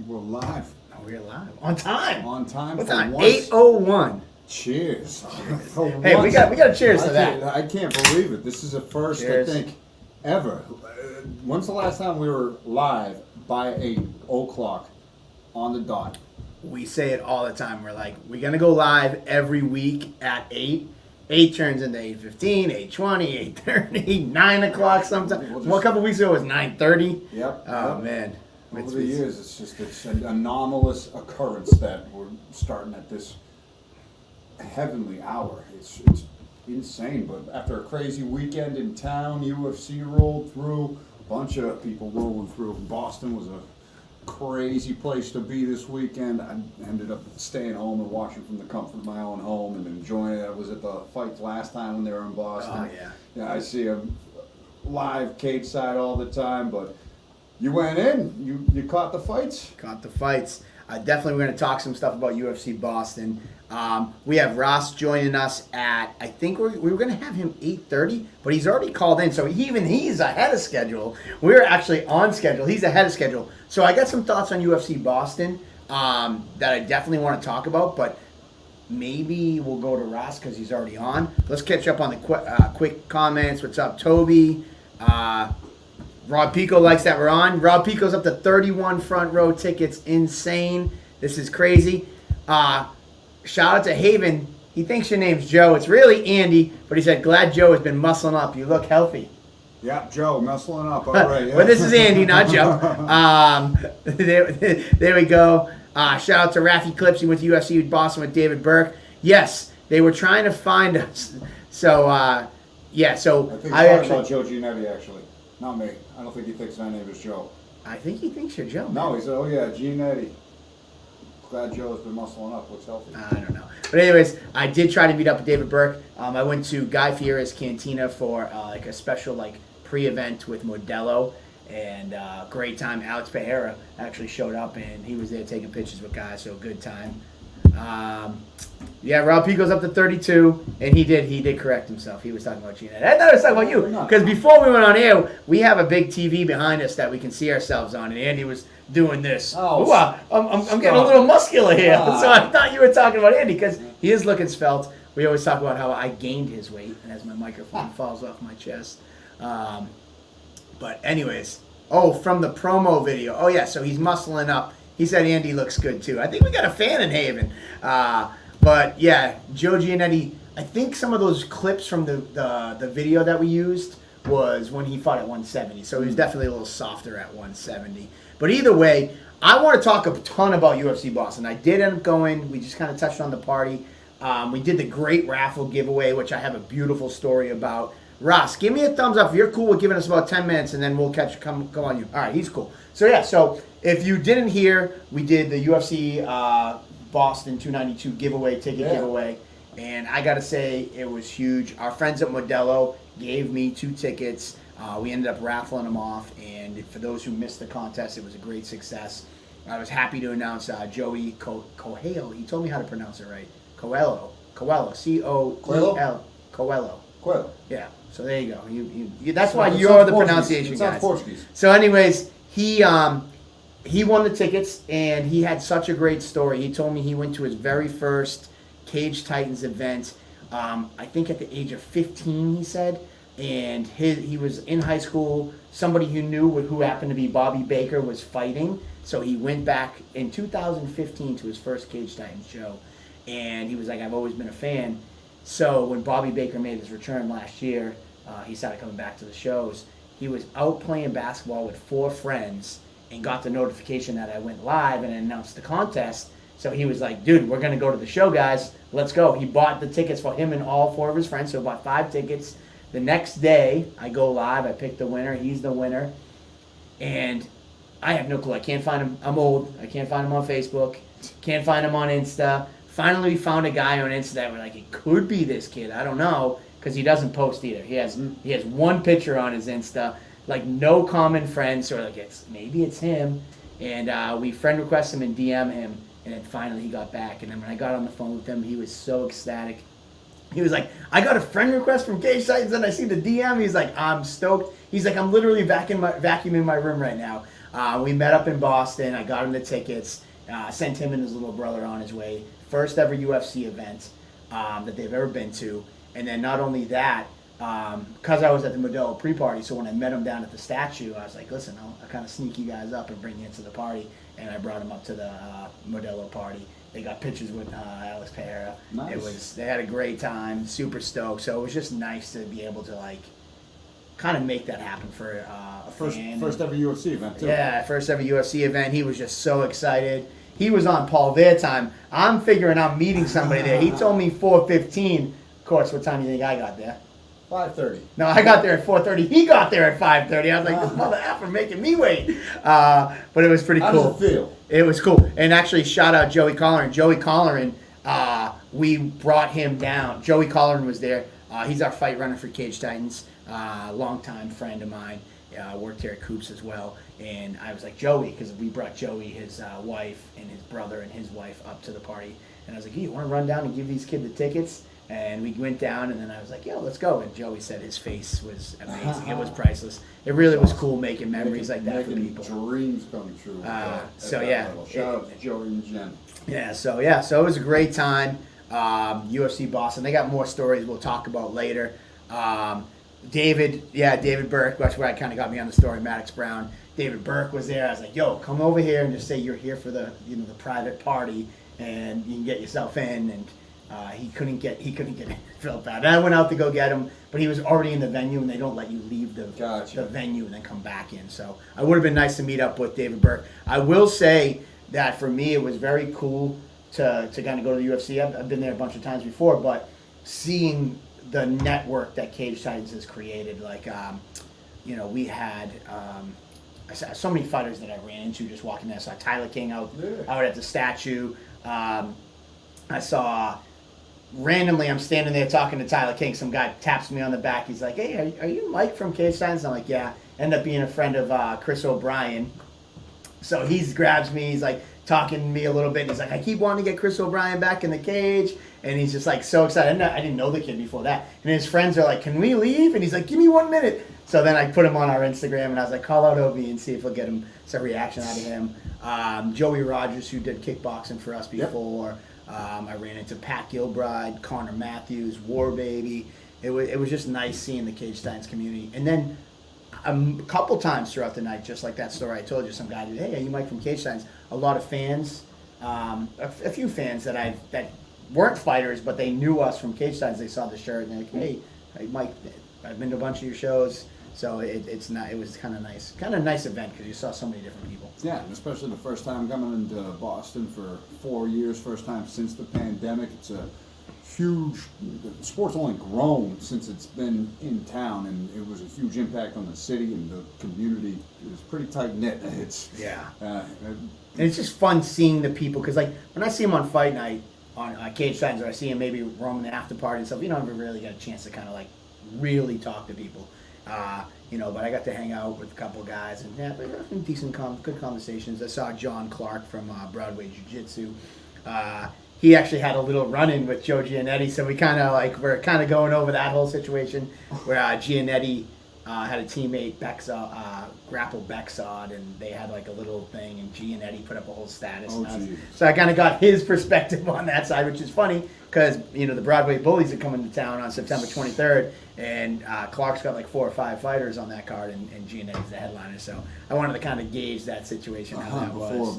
We're live. Oh, we're live. On time. On time. What for time? once. 8:01. Cheers. Hey, we got to cheers to that. I can't believe it. This is a first, Cheers. I think, ever. When's the last time we were live by 8:00 on the dot? We say it all the time. We're like, we're going to go live every week at 8. 8 turns into 8:15, 8:20, 8:30, 9 o'clock sometimes. Well, a couple weeks ago it was 9:30. Yep. Oh, yep. man. Over the years, it's an anomalous occurrence that we're starting at this heavenly hour. It's insane. But after a crazy weekend in town, UFC rolled through, a bunch of people rolling through. Boston was a crazy place to be this weekend. I ended up staying home and watching from the comfort of my own home and enjoying it. I was at the fights last time when they were in Boston. Oh, yeah. Yeah, I see them live cage side all the time, but you went in, you caught the fights? Caught the fights. Definitely we're going to talk some stuff about UFC Boston. We have Ross joining us at, I think we were going to have him 8:30, but he's already called in, so he's ahead of schedule. We're actually on schedule. He's ahead of schedule. So I got some thoughts on UFC Boston that I definitely want to talk about, but maybe we'll go to Ross because he's already on. Let's catch up on the quick comments. What's up, Toby? Rob Pico likes that we're on. Rob Pico's up to 31 front row tickets. Insane. This is crazy. Shout out to Haven. He thinks your name's Joe. It's really Andy, but he said, glad Joe has been muscling up. You look healthy. Yeah, Joe, muscling up. All right. Yeah. But this is Andy, not Joe. There we go. Shout out to Rafi Clips. He went to UFC Boston with David Burke. Yes, they were trying to find us. So, yeah. So I think he's talking about Joe Giannetti, actually. Not me. I don't think he thinks my name is Joe. I think he thinks you're Joe. No, he said, oh yeah, Giannetti. Glad Joe's been muscling up. Looks healthy. I don't know. But anyways, I did try to meet up with David Burke. I went to Guy Fieri's Cantina for like a special pre-event with Modelo. And great time. Alex Pereira actually showed up and he was there taking pictures with guys. So good time. Yeah, Rob Pico's up to 32, and he did correct himself. He was talking about Gina. I thought he was talking about you, because before we went on air, we have a big TV behind us that we can see ourselves on, and Andy was doing this. Oh, ooh, I'm getting a little muscular here, so I thought you were talking about Andy, because he is looking svelte. We always talk about how I gained his weight, and as my microphone falls off my chest. But anyways, from the promo video. Oh yeah, so he's muscling up. He said Andy looks good too. I think we got a fan in Haven. But yeah, Joe Giannetti, I think some of those clips from the video that we used was when he fought at 170. So he was definitely a little softer at 170. But either way, I want to talk a ton about UFC Boston. I did end up going. We just kind of touched on the party. We did the great raffle giveaway, which I have a beautiful story about. Ross, give me a thumbs up if you're cool with giving us about 10 minutes, and then we'll come on you. All right, he's cool. So yeah, so if you didn't hear, we did the UFC Boston 292 ticket giveaway, and I gotta say it was huge. Our friends at Modelo gave me 2 tickets. We ended up raffling them off, and for those who missed the contest, it was a great success. I was happy to announce Joey Coelho. He told me how to pronounce it right. Coelho, C-O-E-L, Coelho. Yeah. So there you go. You that's why you're the pronunciation guy. It's Portuguese. So anyways, he won the tickets, and he had such a great story. He told me he went to his very first Cage Titans event, I think at the age of 15, he said, and he was in high school. Somebody who knew who happened to be Bobby Baker was fighting, so he went back in 2015 to his first Cage Titans show, and he was like, I've always been a fan. So when Bobby Baker made his return last year, he started coming back to the shows. He was out playing basketball with 4 friends and got the notification that I went live and announced the contest. So he was like, dude, we're going to go to the show, guys. Let's go. He bought the tickets for him and all 4 of his friends, so he bought 5 tickets. The next day, I go live. I pick the winner. He's the winner. And I have no clue. I can't find him. I'm old. I can't find him on Facebook. Can't find him on Insta. Finally, we found a guy on Insta that we're like, it could be this kid. I don't know, because he doesn't post either. He has 1 picture on his Insta, like no common friends. So we're like, maybe it's him. And we friend request him and DM him. And then finally he got back. And then when I got on the phone with him, he was so ecstatic. He was like, I got a friend request from Cage Titans, and I see the DM. He's like, I'm stoked. He's like, I'm literally vacuuming my room right now. We met up in Boston. I got him the tickets. Sent him and his little brother on his way. First ever UFC event that they've ever been to. And then not only that, because I was at the Modelo pre-party, so when I met him down at the statue, I was like, listen, I'll kind of sneak you guys up and bring you into the party. And I brought him up to the Modelo party. They got pictures with Alex Pereira. Nice. They had a great time, super stoked. So it was just nice to be able to like kind of make that happen for a fan. First ever UFC event too. Yeah, first ever UFC event. He was just so excited. He was on Paul Bear time. I'm figuring I'm meeting somebody there. He told me 4:15. Of course, what time do you think I got there? 5:30. No, I got there at 4:30. He got there at 5:30. I was like, this mother effer making me wait. But it was pretty cool. How does it feel? It was cool. And actually, shout out Joey Colleran. Joey Colleran, we brought him down. Joey Colleran was there. He's our fight runner for Cage Titans. Longtime friend of mine. Worked here at Coops as well. And I was like, Joey, because we brought Joey, his wife, and his brother and his wife up to the party. And I was like, hey, you want to run down and give these kids the tickets? And we went down, and then I was like, yo, let's go. And Joey said his face was amazing. It was priceless. It really was cool making memories like that for people. Dreams come true. So, yeah. Shout out to Joey and Jen. Yeah, so it was a great time. UFC Boston. They got more stories we'll talk about later. David Burke, that's where I kind of got me on the story, Maddox Brown. David Burke was there. I was like, yo, come over here and just say you're here for the the private party, and you can get yourself in. And he couldn't get it. Felt bad. And I went out to go get him, but he was already in the venue, and they don't let you leave the venue and then come back in. So it would have been nice to meet up with David Burke. I will say that for me, it was very cool to kind of go to the UFC. I've been there a bunch of times before, but seeing the network that Cage Titans has created, like, we had I saw so many fighters that I ran into just walking there. I saw Tyler King out at the statue. I saw randomly, I'm standing there talking to Tyler King. Some guy taps me on the back. He's like, hey, are you Mike from Cage Titans? I'm like, yeah. End up being a friend of Chris O'Brien. So he grabs me. He's like talking to me a little bit. He's like, I keep wanting to get Chris O'Brien back in the cage. And he's just like so excited. I didn't know the kid before that. And his friends are like, can we leave? And he's like, give me 1 minute. So then I put him on our Instagram, and I was like, call out Obi and see if we'll get him some reaction out of him. Joey Rogers, who did kickboxing for us before. Yep. I ran into Pat Gilbride, Connor Matthews, War Baby. It was just nice seeing the Cage Titans community. And then a couple times throughout the night, just like that story I told you, some guy did, hey, are you Mike from Cage Titans? A lot of fans, a few fans that weren't fighters, but they knew us from Cage Titans. They saw the shirt, and they're like, hey, Mike, I've been to a bunch of your shows. So it was kind of nice event because you saw so many different people. Yeah, and especially the first time coming into Boston for 4 years, first time since the pandemic. It's a huge, the sport's only grown since it's been in town, and it was a huge impact on the city, and the community is pretty tight knit. And it's just fun seeing the people, because like when I see them on fight night on Cage Titans, or I see them maybe roaming the after party and stuff, you don't ever really get a chance to kind of like really talk to people. But I got to hang out with a couple guys, and good conversations. I saw John Clark from Broadway Jiu-Jitsu. He actually had a little run-in with Joe Giannetti, so we're kind of going over that whole situation where Giannetti had a teammate, grapple Bexod, and they had like a little thing, and Giannetti put up a whole status. So I kind of got his perspective on that side, which is funny because the Broadway Bullies are coming to town on September 23rd, and Clark's got like 4 or 5 fighters on that card, and Giannetti's the headliner. So I wanted to kind of gauge that situation, how that was.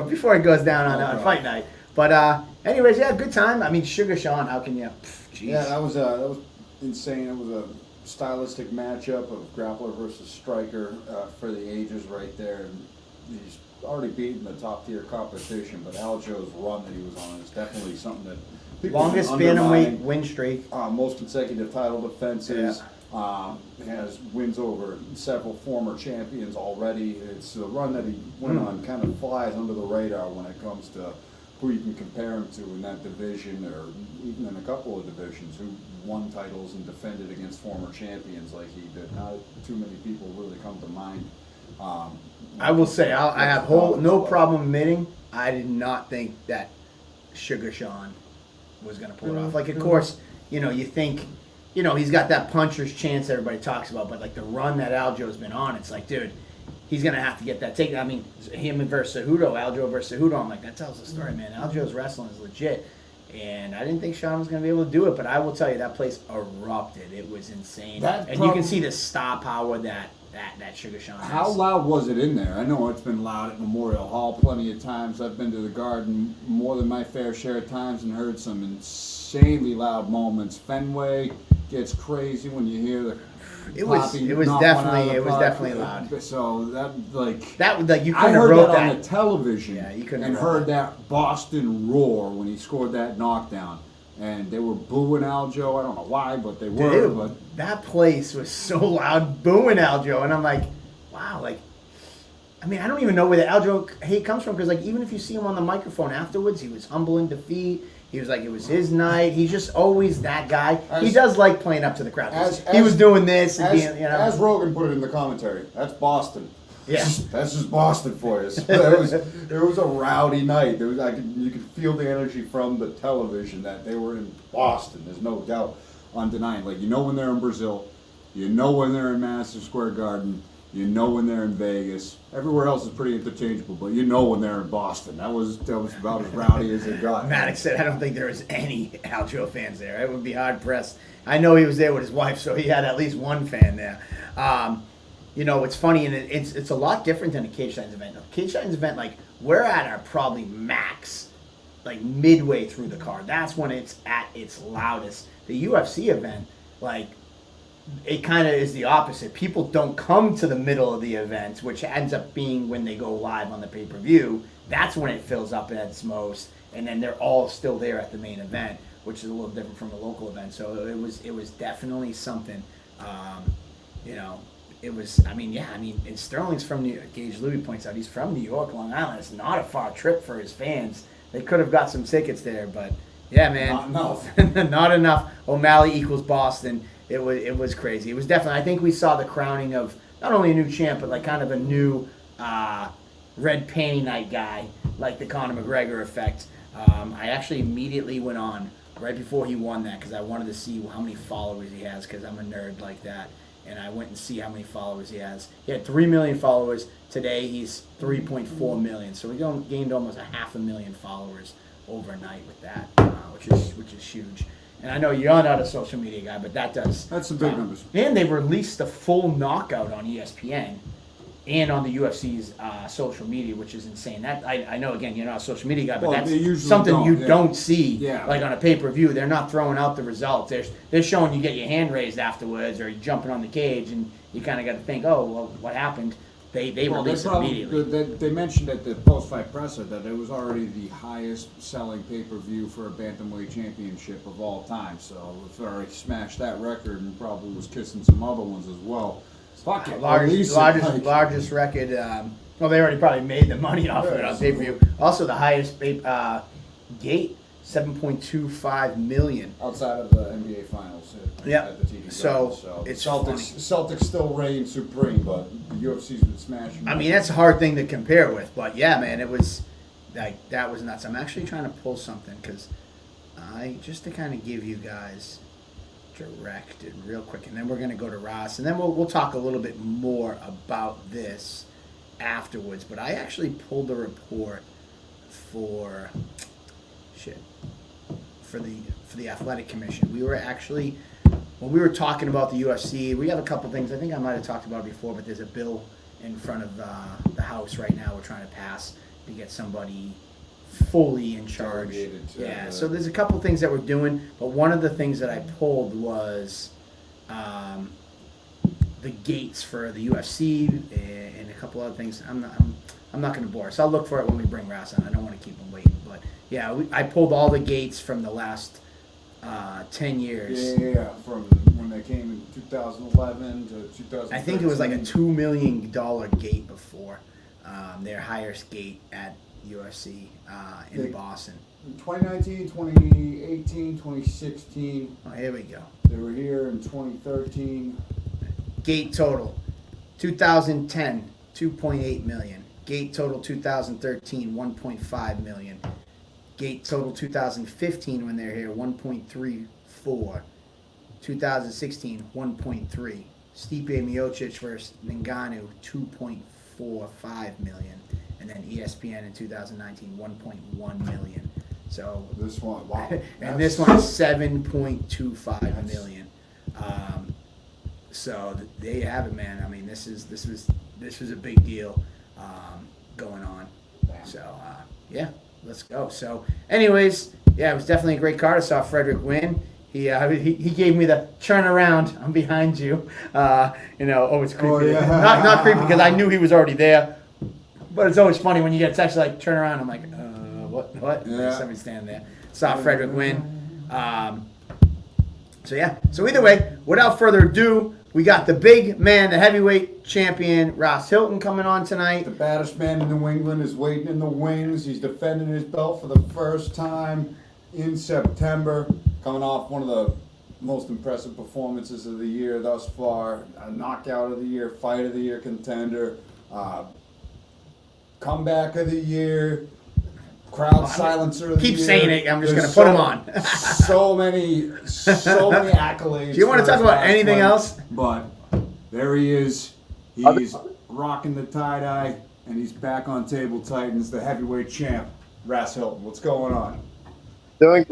Before it goes down on fight night. But anyways, good time. I mean, Sugar Sean, how can you? Yeah, that was insane. It was a stylistic matchup of grappler versus striker for the ages right there. And he's already beaten the top tier competition, but Aljo's run that he was on is definitely something that people longest bantamweight win streak, most consecutive title defenses. Has wins over several former champions already. It's a run that he went on, kind of flies under the radar when it comes to who you can compare him to in that division, or even in a couple of divisions, who won titles and defended against former champions like he did. Not too many people really come to mind. I will say, I have no problem admitting, I did not think that Sugar Sean was going to pull it off. Like, of course, you think, he's got that puncher's chance everybody talks about, but like the run that Aljo's been on, it's like, dude, he's gonna have to get that taken. I mean, him versus Cejudo, Aljo versus Cejudo. I'm like, that tells the story, man. Aljo's wrestling is legit, and I didn't think Sean was gonna be able to do it, but I will tell you, that place erupted. It was insane, and you can see the star power that Sugar Sean has. How loud was it in there? I know it's been loud at Memorial Hall plenty of times. I've been to the Garden more than my fair share of times and heard some insanely loud moments. Fenway gets crazy when you hear the It was definitely loud. So you couldn't I have heard wrote that that on the television, Yeah, you couldn't and have wrote heard that Boston roar when he scored that knockdown, and they were booing Aljo. I don't know why, but they were. Dude, but that place was so loud, booing Aljo, and I'm like, wow, like, I mean, I don't even know where the Aljo hate comes from, because like, even if you see him on the microphone afterwards, he was humble in defeat. He was like, it was his night. He's just always that guy. He does like playing up to the crowd. He was doing this and being, you know. As Rogan put it in the commentary, that's Boston. Yeah. That's just Boston for you. It was a rowdy night. You could feel the energy from the television that they were in Boston. There's no doubt on denying. Like, you know when they're in Brazil, you know when they're in Madison Square Garden, you know when they're in Vegas. Everywhere else is pretty interchangeable, but you know when they're in Boston. That was about as rowdy as it got. Maddox said, I don't think there was any Aljo fans there. It would be hard pressed. I know he was there with his wife, so he had at least one fan there. You know, it's funny, and it's a lot different than a Cage Titans event. A Cage Titans event, like, we're at our probably max, like, midway through the card. That's when it's at its loudest. The UFC event, like, it kind of is the opposite. People don't come to the middle of the event, which ends up being when they go live on the pay-per-view. That's when it fills up at its most, and then they're all still there at the main event, which is a little different from a local event. So it was definitely something. You know, it was. I mean, and Sterling's from New York. Gage Louis points out he's from New York, Long Island. It's not a far trip for his fans. They could have got some tickets there, but yeah, man, Not enough. Not enough. O'Malley equals Boston. It was crazy. It was definitely. I think we saw the crowning of not only a new champ, but like kind of a new red panty night guy, like the Conor McGregor effect. I actually immediately went on right before he won that because I wanted to see how many followers he has because I'm a nerd like that. And I went and see how many followers he has. He had 3 million followers. Today he's 3.4 million. So we gained almost 500,000 followers overnight with that, which is huge. And I know you're not a social media guy, but that's some big numbers. And they released the full knockout on ESPN and on the UFC's social media, which is insane. That I know, again, you're not a social media guy, but that's something you don't see like on a pay-per-view. They're not throwing out the results. They're showing you get your hand raised afterwards or you're jumping on the cage, and you kind of got to think, oh, well, what happened? They released it immediately. They mentioned at the post-fight presser that it was already the highest-selling pay-per-view for a bantamweight championship of all time. So it's already smashed that record and probably was kissing some other ones as well. Fuck it, largest record. Well, they already probably made the money off of it on pay-per-view. Also, the highest gate, 7.25 million. Outside of the NBA Finals at the TV so it's Celtics still reign supreme, but the UFC's been smashing. I mean, that's a hard thing to compare with, but yeah, man, it was like that was nuts. I'm actually trying to pull something because just to kind of give you guys directed real quick, and then we're gonna go to Ras, and then we'll talk a little bit more about this afterwards. But I actually pulled a report for the Athletic Commission. We were actually, when we were talking about the UFC, we have a couple things. I think I might have talked about it before, but there's a bill in front of the House right now we're trying to pass to get somebody fully in charge. So there's a couple things that we're doing, but one of the things that I pulled was the gates for the UFC and a couple other things. I'm not going to bore us. I'll look for it when we bring Ras on. I don't want to keep him waiting, but yeah, I pulled all the gates from the last 10 years. Yeah, from when they came in 2011 to 2013. I think it was like a $2 million gate before their highest gate at UFC in Boston. 2019, 2018, 2016. Oh, here we go. They were here in 2013. Gate total, 2010, 2.8 million. Gate total 2013, 1.5 million. Gate total 2015 when they're here, 1.34. 2016, 1.3. Stipe Miocic versus Ngannou, 2.4. 1.45 million, and then ESPN in 2019 1.1 million. So This one, wow. and this one is 7.25 million. So there you have it, man. I mean, this was a big deal going on. So yeah, let's go. So, anyways, yeah, it was definitely a great card. I saw Frederick win. He gave me the turn around. I'm behind you. Always creepy. Oh, yeah. Not creepy because I knew he was already there. But it's always funny when you get a text like turn around. I'm like, what? Yeah. There's somebody standing there. Saw Frederick win. So yeah. So either way, without further ado, we got the big man, the heavyweight champion, Ras Hylton, coming on tonight. The baddest man in New England is waiting in the wings. He's defending his belt for the first time in September, coming off one of the most impressive performances of the year thus far. A knockout of the year, fight of the year contender, comeback of the year, crowd silencer of the year. Keep saying it. I'm just going to put him on. so many accolades. Do you want to talk about anything else? But there he is. He's rocking the tie-dye, and he's back on Table Titans, the heavyweight champ, Ras Hylton. What's going on? Doing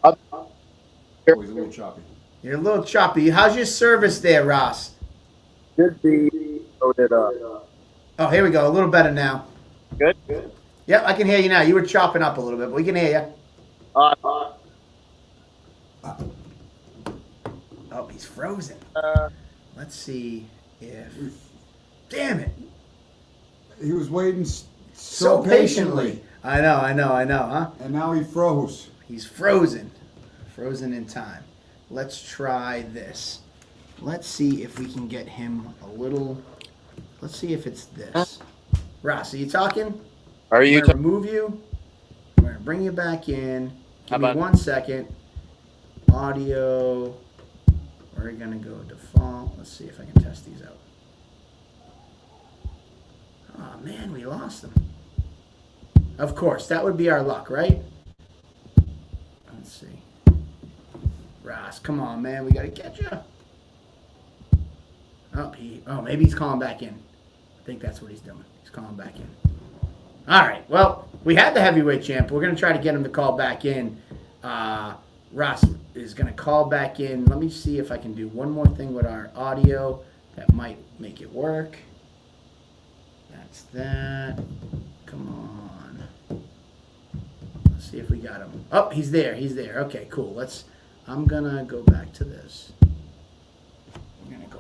Oh, he's a little choppy. You're a little choppy. How's your service there, Ross? should be loaded up. Oh, here we go. A little better now. Good. Yep, I can hear you now. You were chopping up a little bit, but we can hear you. Oh, he's frozen. Let's see if... Damn it. He was waiting so patiently. I know, huh? And now he froze. He's frozen. Frozen in time. Let's try this. Let's see if we can get him a little... Let's see if it's this. Ross, are you talking? Are you? I'm going to remove you. I'm going to bring you back in. Give me 1 second. Audio. We're going to go default. Let's see if I can test these out. Oh, man, we lost them. Of course, that would be our luck, right? Let's see. Ross, come on, man. We got to get you. Oh, maybe he's calling back in. I think that's what he's doing. He's calling back in. All right. Well, we had the heavyweight champ. We're going to try to get him to call back in. Ross is going to call back in. Let me see if I can do one more thing with our audio that might make it work. That's that. Come on. Let's see if we got him. Oh, he's there. Okay, cool. I'm going to go back to this.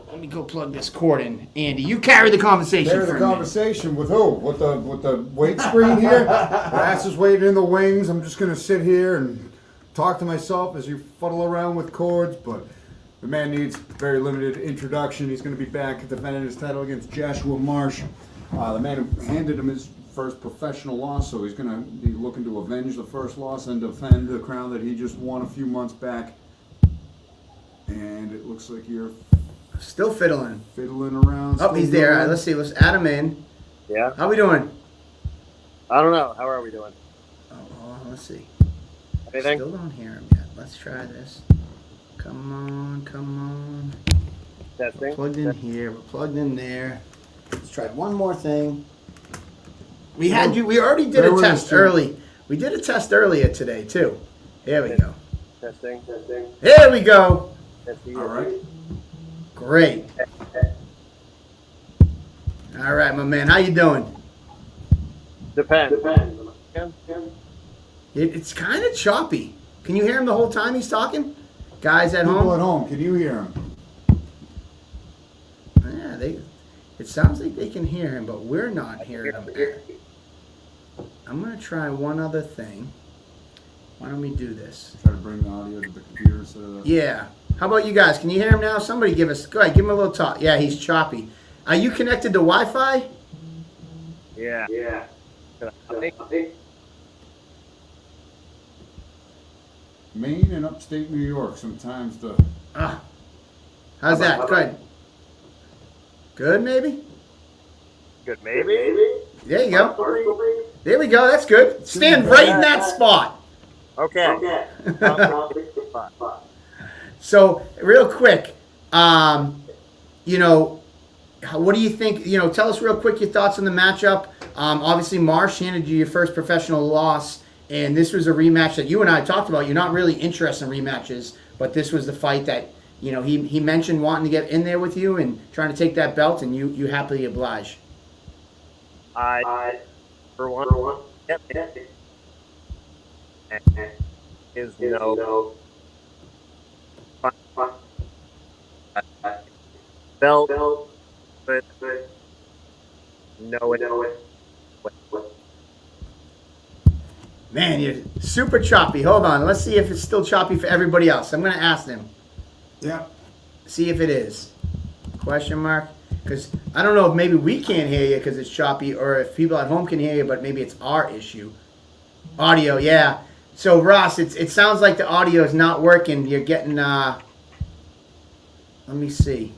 Let me go plug this cord in. Andy, you carry the conversation. Carry the conversation with who? With the weight screen here? Ras is waiting in the wings. I'm just going to sit here and talk to myself as you fuddle around with cords, but the man needs very limited introduction. He's going to be back defending his title against Joshua Marsh. The man who handed him his first professional loss, so he's going to be looking to avenge the first loss and defend the crown that he just won a few months back. And it looks like you're still fiddling around. Oh, he's there. All right, let's see. Let's add him in. Yeah. How we doing? I don't know. How are we doing? Oh, let's see. Anything? Still don't hear him yet. Let's try this. Come on. Testing. We're plugged in here. We're plugged in there. Let's try one more thing. We already did a test early. We did a test earlier today, too. Here we go. Testing. Here we go. Testing. All right. Great. All right, my man. How you doing? Depends. It's kind of choppy. Can you hear him the whole time he's talking? Guys at People home? at home, can you hear him? Yeah, it sounds like they can hear him, but we're not hearing him. I'm going to try one other thing. Why don't we do this? Try to bring the audio to the computer instead of the... Yeah. How about you guys? Can you hear him now? Somebody go ahead, give him a little talk. Yeah, he's choppy. Are you connected to Wi-Fi? Yeah. Maine and upstate New York, sometimes the... How's that? Good. Good, maybe? Good, maybe. There you go. There we go. That's good. Stand right in that spot. Okay. So, real quick, what do you think? Tell us real quick your thoughts on the matchup. Obviously, Marsh handed you your first professional loss, and this was a rematch that you and I talked about. You're not really interested in rematches, but this was the fight that he mentioned wanting to get in there with you and trying to take that belt, and you happily oblige. I, for one, yep, is no belt, but no, Man, you're super choppy. Hold on. Let's see if it's still choppy for everybody else. I'm going to ask them. Yeah. See if it is. Question mark? Because I don't know if maybe we can't hear you because it's choppy, or if people at home can hear you, but maybe it's our issue. Audio, yeah. So, Ross, it sounds like the audio is not working. You're getting, let me see.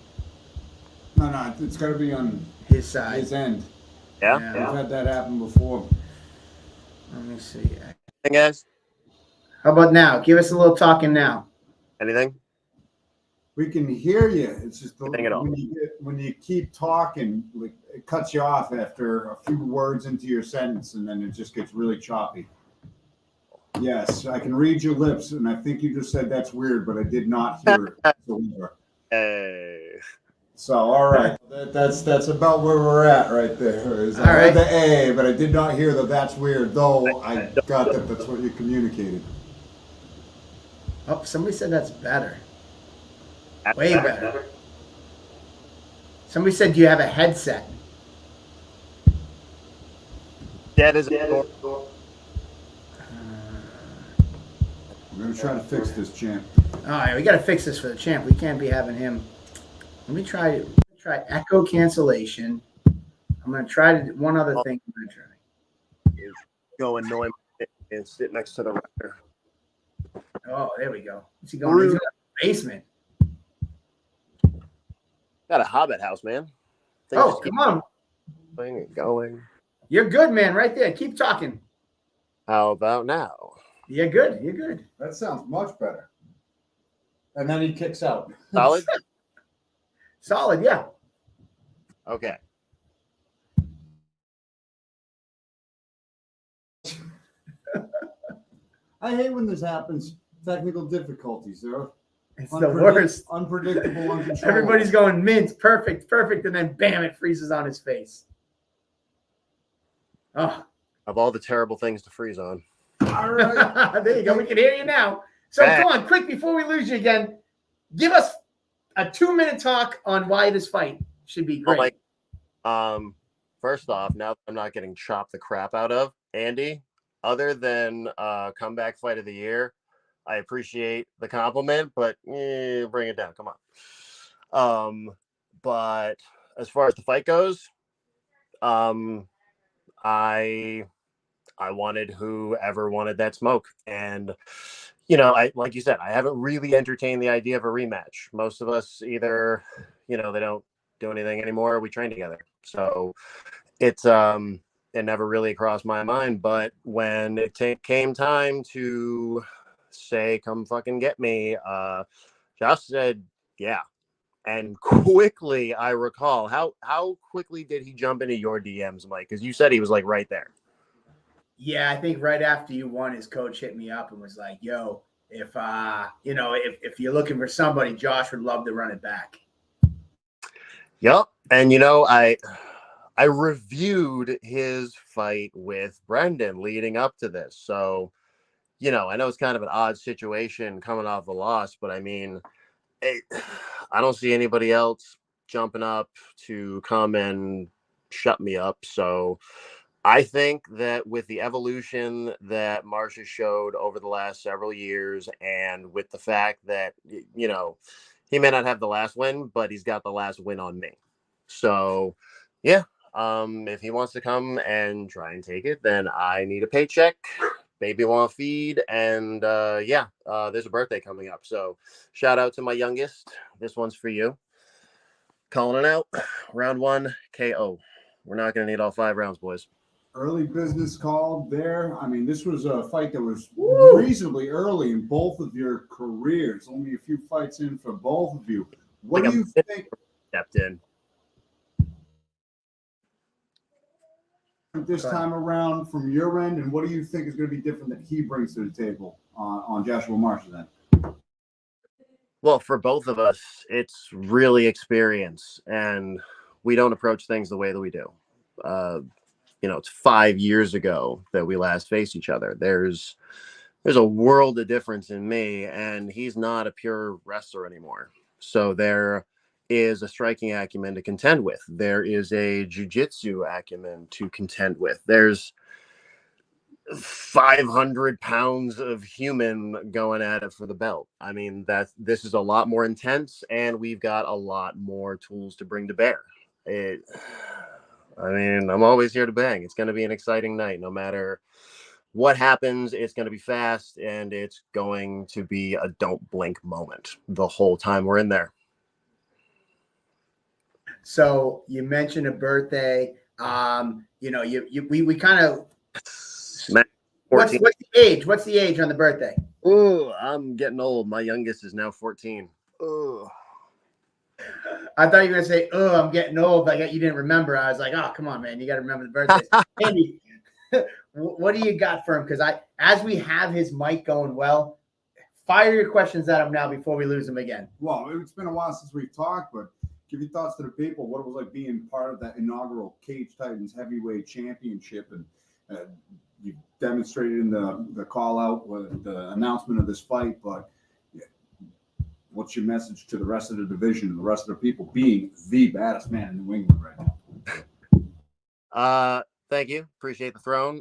No, it's got to be on His side. his end. yeah. We've had that happen before. Let me see. Anything, guys? How about now? Give us a little talking now. Anything? We can hear you. It's just Anything at all. when you keep talking, like, it cuts you off after a few words into your sentence, and then it just gets really choppy. Yes, I can read your lips, and I think you just said that's weird, but I did not hear it. Hey. So, all right, that's about where we're at right there. I All right. heard the A, but I did not hear the that's weird, though I got that that's what you communicated. Oh, somebody said that's better. Way better. Somebody said, do you have a headset? That is We're going to try to fix this, champ. All right, we got to fix this for the champ. We can't be having him. Let me try echo cancellation. I'm going to try one other thing. I'm gonna try. is go annoy and sit next to the writer. Oh, there we go. What's he going? He's in the basement. Got a hobbit house, man. Things Oh, just come on. going and going. You're good, man, right there. Keep talking. How about now? You're good. You're good. That sounds much better. And then he kicks out. Solid? Solid, yeah. Okay. I hate when this happens. Technical difficulties. They're It's the worst. Unpredictable, uncontrollable. Everybody's going mint, perfect, and then bam, it freezes on his face. Oh. Of all the terrible things to freeze on. All right. There you go. We can hear you now. So come on, quick, before we lose you again, give us a 2-minute talk on why this fight should be great. First off, now that I'm not getting chopped the crap out of, Andy, other than comeback fight of the year, I appreciate the compliment, but bring it down. Come on. But as far as the fight goes, I wanted whoever wanted that smoke. And, I like you said, I haven't really entertained the idea of a rematch. Most of us either, they don't do anything anymore. We train together. So it never really crossed my mind. But when it came time to say, come fucking get me, Josh said, yeah. And quickly, I recall, how quickly did he jump into your DMs, Mike? Because you said he was like right there. Yeah, I think right after you won, his coach hit me up and was like, yo, if you're looking for somebody, Josh would love to run it back. Yep. And, I reviewed his fight with Brendan leading up to this. So, I know it's kind of an odd situation coming off the loss, but I mean, I don't see anybody else jumping up to come and shut me up. So I think that with the evolution that Marsha showed over the last several years, and with the fact that, he may not have the last win, but he's got the last win on me. So, yeah, if he wants to come and try and take it, then I need a paycheck. Maybe want to feed, and there's a birthday coming up. So shout out to my youngest. This one's for you. Calling it out. Round 1, KO. We're not going to need all 5 rounds, boys. Early business call there. I mean, this was a fight that was reasonably early in both of your careers. Only a few fights in for both of you. What do you think? Stepped in. this time around from your end, and what do you think is going to be different that he brings to the table on Joshua Marsh's end? Well, for both of us, it's really experience, and we don't approach things the way that we do. Uh, it's 5 years ago that we last faced each other. There's a world of difference in me, and he's not a pure wrestler anymore. So there is a striking acumen to contend with. There is a jiu-jitsu acumen to contend with. There's 500 pounds of human going at it for the belt. I mean, this is a lot more intense, and we've got a lot more tools to bring to bear. I'm always here to bang. It's going to be an exciting night, no matter what happens. It's going to be fast, and it's going to be a don't blink moment the whole time we're in there. So you mentioned a birthday. We kind of. What's the age? What's the age on the birthday? Oh, I'm getting old. My youngest is now 14. Oh. I thought you were going to say, "Oh, I'm getting old." But you didn't remember. I was like, "Oh, come on, man! You got to remember the birthdays." Andy, what do you got for him? Because as we have his mic going well, fire your questions at him now before we lose him again. Well, it's been a while since we've talked, but give your thoughts to the people. What it was like being part of that inaugural Cage Titans Heavyweight Championship, and you demonstrated in the call out with the announcement of this fight. But what's your message to the rest of the division and the rest of the people being the baddest man in New England right now? Thank you. Appreciate the throne.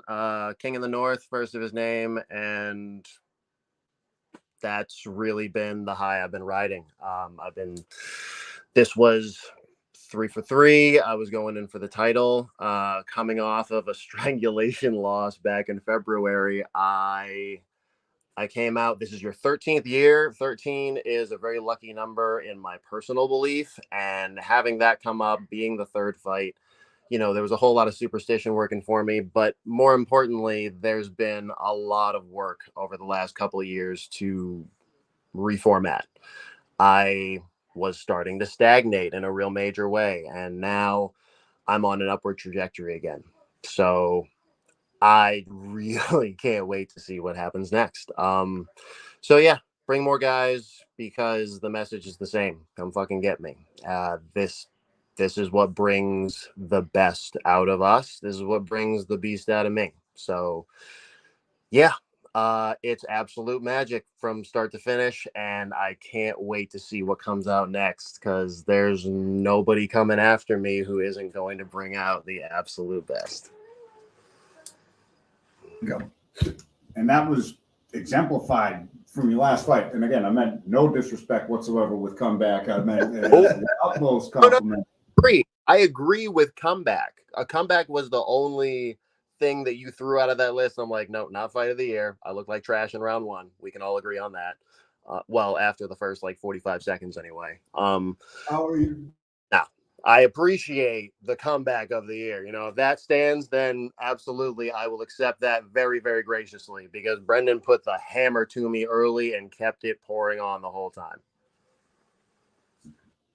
King of the North, first of his name, and that's really been the high I've been riding. This was 3 for 3. I was going in for the title, coming off of a strangulation loss back in February. I came out. This is your 13th year. 13 is a very lucky number in my personal belief, and having that come up, being the third fight, there was a whole lot of superstition working for me, but more importantly, there's been a lot of work over the last couple of years to reformat. I was starting to stagnate in a real major way, and now I'm on an upward trajectory again. So I really can't wait to see what happens next. So yeah, bring more guys, because the message is the same. Come fucking get me. This is what brings the best out of us. This is what brings the beast out of me. So yeah, it's absolute magic from start to finish, and I can't wait to see what comes out next, because there's nobody coming after me who isn't going to bring out the absolute best. Go. And that was exemplified from your last fight. And again, I meant no disrespect whatsoever with comeback. I meant the utmost compliment. I agree with comeback. A comeback was the only thing that you threw out of that list. I'm like, no, not fight of the year. I look like trash in round 1. We can all agree on that. Well, after the first 45 seconds anyway. How are you? Now, I appreciate the comeback of the year. If that stands, then absolutely I will accept that very, very graciously, because Brendan put the hammer to me early and kept it pouring on the whole time.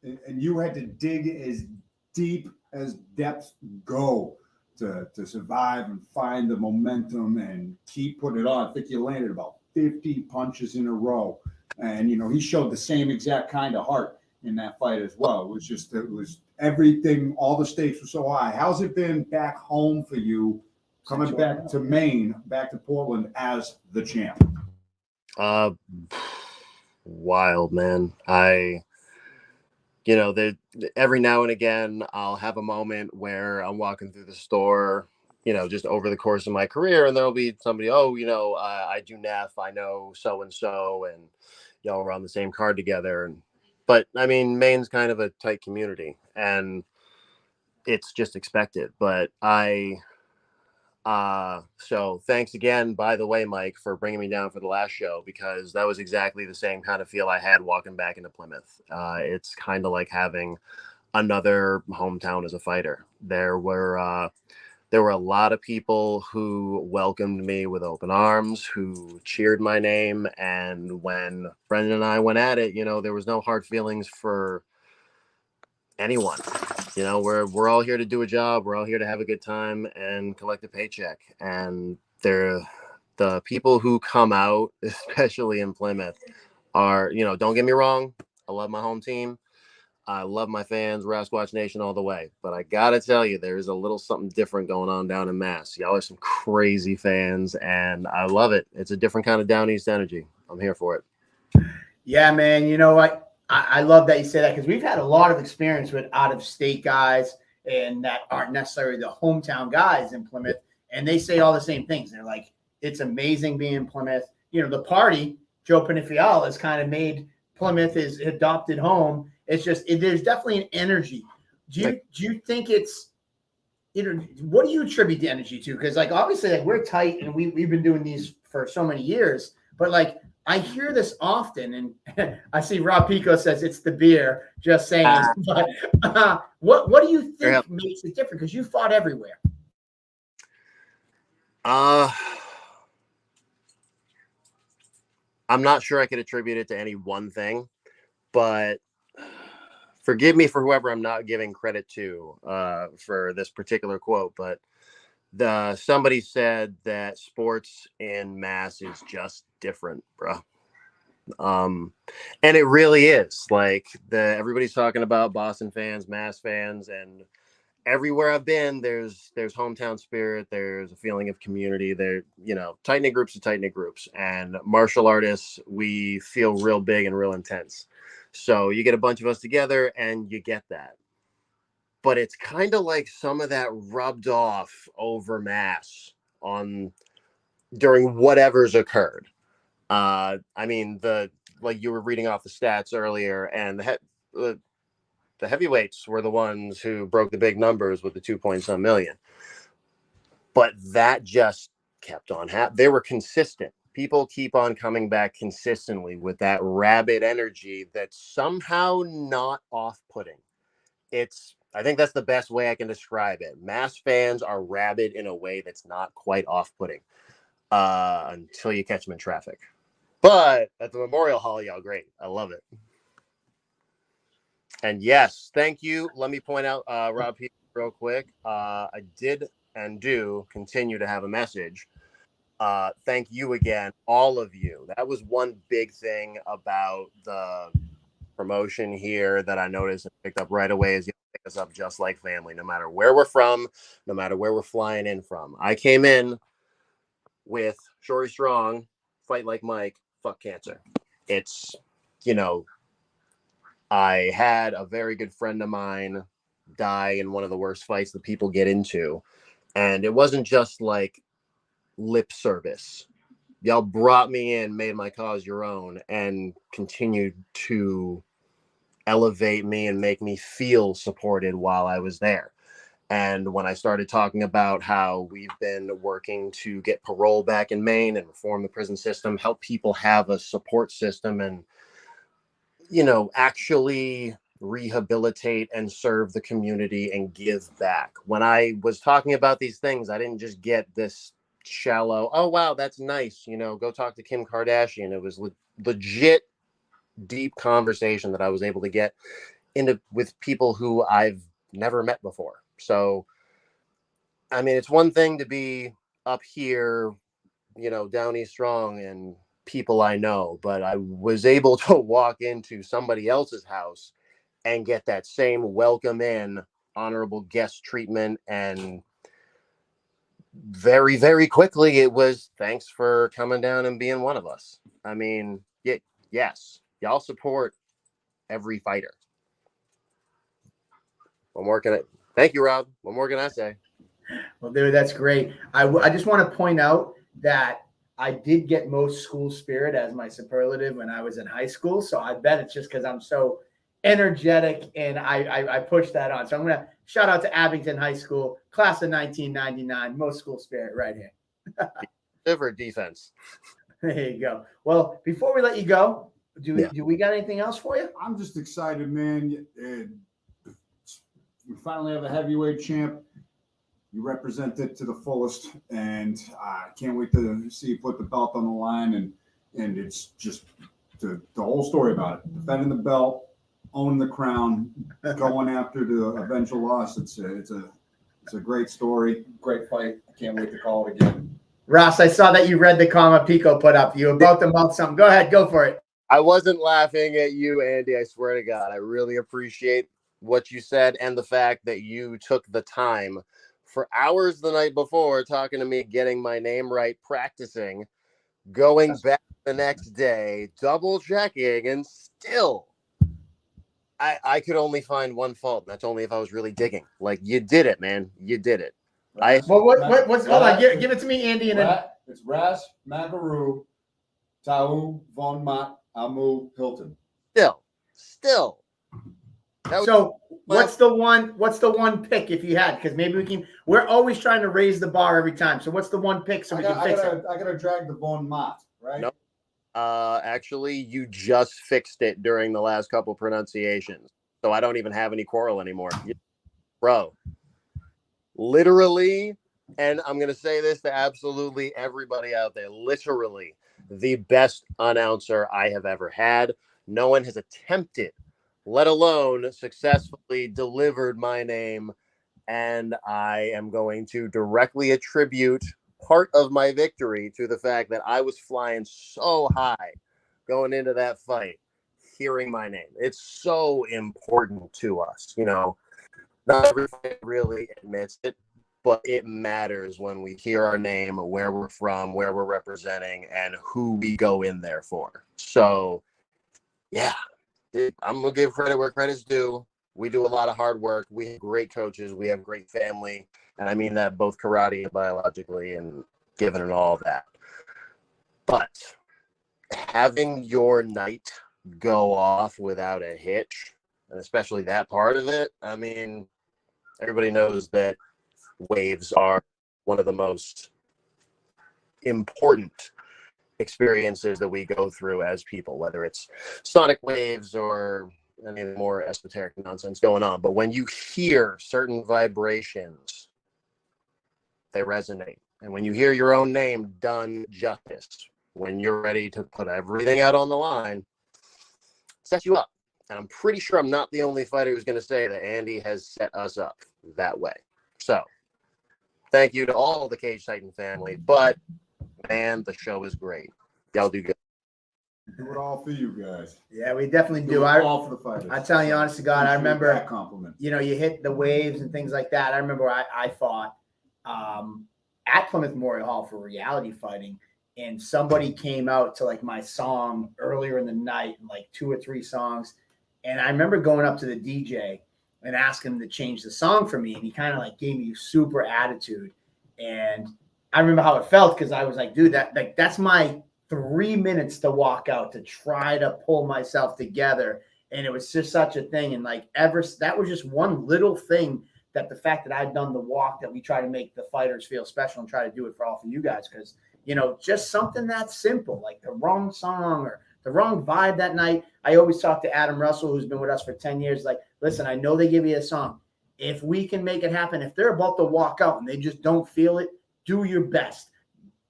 And you had to dig as deep as depths go to survive and find the momentum and keep putting it on. I think you landed about 50 punches in a row. And, he showed the same exact kind of heart in that fight as well. It was everything, all the stakes were so high. How's it been back home for you, coming back to Maine, back to Portland as the champ? Wild, man. Every now and again, I'll have a moment where I'm walking through the store, just over the course of my career, and there'll be somebody, I do NAF, I know so-and-so, and, we're on the same card together. But I mean, Maine's kind of a tight community, and it's just expected. But so thanks again, by the way, Mike, for bringing me down for the last show, because that was exactly the same kind of feel I had walking back into Plymouth. It's kind of like having another hometown as a fighter. There were a lot of people who welcomed me with open arms, who cheered my name. And when Brendan and I went at it, there was no hard feelings for anyone. You know, we're all here to do a job. We're all here to have a good time and collect a paycheck. And the people who come out, especially in Plymouth, are, you know, don't get me wrong, I love my home team. I love my fans, Rasquatch Nation all the way. But I gotta tell you, there's a little something different going on down in Mass. Y'all are some crazy fans, and I love it. It's a different kind of down east energy. I'm here for it. Yeah, man. You know what? I love that you say that because we've had a lot of experience with out of state guys and that aren't necessarily the hometown guys in Plymouth. And they say all the same things. They're like, it's amazing being in Plymouth. You know, the party, Joe Pinifial, has kind of made Plymouth his adopted home. It's just, there's definitely an energy. Do you think it's, you know, what do you attribute the energy to? Because, like, obviously, like, we're tight and we've been doing these for so many years, but like, I hear this often, and I see Rob Pico says it's the beer. Just saying, but what do you think makes it different? Because you fought everywhere. I'm not sure I could attribute it to any one thing, but forgive me for whoever I'm not giving credit to for this particular quote, but somebody said that sports in Mass is just different, bro. And it really is. Like, everybody's talking about Boston fans, Mass fans, and everywhere I've been, there's hometown spirit. There's a feeling of community. There, you know, tight knit groups are tight knit groups, and martial artists, we feel real big and real intense. So you get a bunch of us together, and you get that. But it's kind of like some of that rubbed off over Mass during whatever's occurred. I mean, like you were reading off the stats earlier, and the heavyweights were the ones who broke the big numbers with the 2 million. But that just kept on happening. They were consistent. People keep on coming back consistently with that rabid energy that's somehow not off-putting. I think that's the best way I can describe it. Mass fans are rabid in a way that's not quite off-putting until you catch them in traffic. But at the Memorial Hall, y'all great. I love it. And yes, thank you. Let me point out, Rob, real quick. I did and do continue to have a message. Thank you again, all of you. That was one big thing about the promotion here that I noticed and picked up right away is you pick us up just like family, no matter where we're from, no matter where we're flying in from. I came in with Shorty Strong, fight like Mike, fuck cancer. It's, you know, I had a very good friend of mine die in one of the worst fights that people get into. And it wasn't just like lip service. Y'all brought me in, made my cause your own, and continued to elevate me and make me feel supported while I was there. And when I started talking about how we've been working to get parole back in Maine and reform the prison system, help people have a support system and, you know, actually rehabilitate and serve the community and give back. When I was talking about these things, I didn't just get this shallow, oh, wow, that's nice. You know, go talk to Kim Kardashian. It was legit deep conversation that I was able to get into with people who I've never met before. So, I mean, it's one thing to be up here, you know, down East Strong and people I know, but I was able to walk into somebody else's house and get that same welcome in, honorable guest treatment. And very, very quickly, it was thanks for coming down and being one of us. I mean, yes, y'all support every fighter. Thank you, Rob. What more can I say? Well, dude, that's great. I just want to point out that I did get most school spirit as my superlative when I was in high school. So I bet it's just because I'm so energetic and I pushed that on. So I'm going to shout out to Abington High School, class of 1999, most school spirit right here. Or defense. There you go. Well, before we let you go, do we got anything else for you? I'm just excited, man. We finally have a heavyweight champ. You represent it to the fullest, and I can't wait to see you put the belt on the line. And it's just the whole story about it. Defending the belt, own the crown, going after the eventual loss. It's a great story, great fight. I can't wait to call it again. Ross, I saw that you read the comment Pico put up. You were about to mouth something. Go ahead, go for it. I wasn't laughing at you, Andy. I swear to God. I really appreciate what you said and the fact that you took the time for hours the night before talking to me, getting my name right, practicing, going back the next day, double checking, and still I could only find one fault. That's only if I was really digging. Like, you did it, man. You did it. Ras, Well, what's hold on, give it to me, Andy, and then it's Ras Magaru Tau Von Mat Amu Hilton. Still. So what's the one pick if you had? Because maybe we can. We're always trying to raise the bar every time. So what's the one pick so we can fix it? I gotta drag the Von Mat, right? Nope. Actually, you just fixed it during the last couple pronunciations, so I don't even have any quarrel anymore, bro. Literally, and I'm gonna say this to absolutely everybody out there. Literally, the best announcer I have ever had. No one has attempted, let alone successfully delivered my name, and I am going to directly attribute part of my victory to the fact that I was flying so high going into that fight, hearing my name. It's so important to us, you know. Not everybody really admits it, but it matters when we hear our name, where we're from, where we're representing, and who we go in there for. So, yeah, I'm going to give credit where credit's due. We do a lot of hard work. We have great coaches. We have great family. And I mean that both karate and biologically and given and all of that. But having your night go off without a hitch, and especially that part of it, I mean, everybody knows that waves are one of the most important experiences that we go through as people, whether it's sonic waves or any more esoteric nonsense going on. But when you hear certain vibrations, they resonate. And when you hear your own name done justice, when you're ready to put everything out on the line, it sets you up. And I'm pretty sure I'm not the only fighter who's going to say that Andy has set us up that way. So thank you to all the Cage Titan family. But, man, the show is great. Y'all do good. Do it all for you guys. Yeah, we definitely do. It all for the fighters. I tell you, honest to God, I remember that compliment. You know, you hit the waves and things like that. I remember I fought at Plymouth Memorial Hall for reality fighting, and somebody came out to like my song earlier in the night, like 2 or 3 songs, and I remember going up to the DJ and asking him to change the song for me, and he kind of like gave me super attitude, and I remember how it felt because I was like, dude, that's my 3 minutes to walk out to try to pull myself together. And it was just such a thing. And like that was just one little thing that the fact that I'd done the walk, that we try to make the fighters feel special and try to do it for all for you guys. Cause you know, just something that simple, like the wrong song or the wrong vibe that night. I always talk to Adam Russell, who's been with us for 10 years. Like, listen, I know they give you a song. If we can make it happen, if they're about to walk out and they just don't feel it, do your best.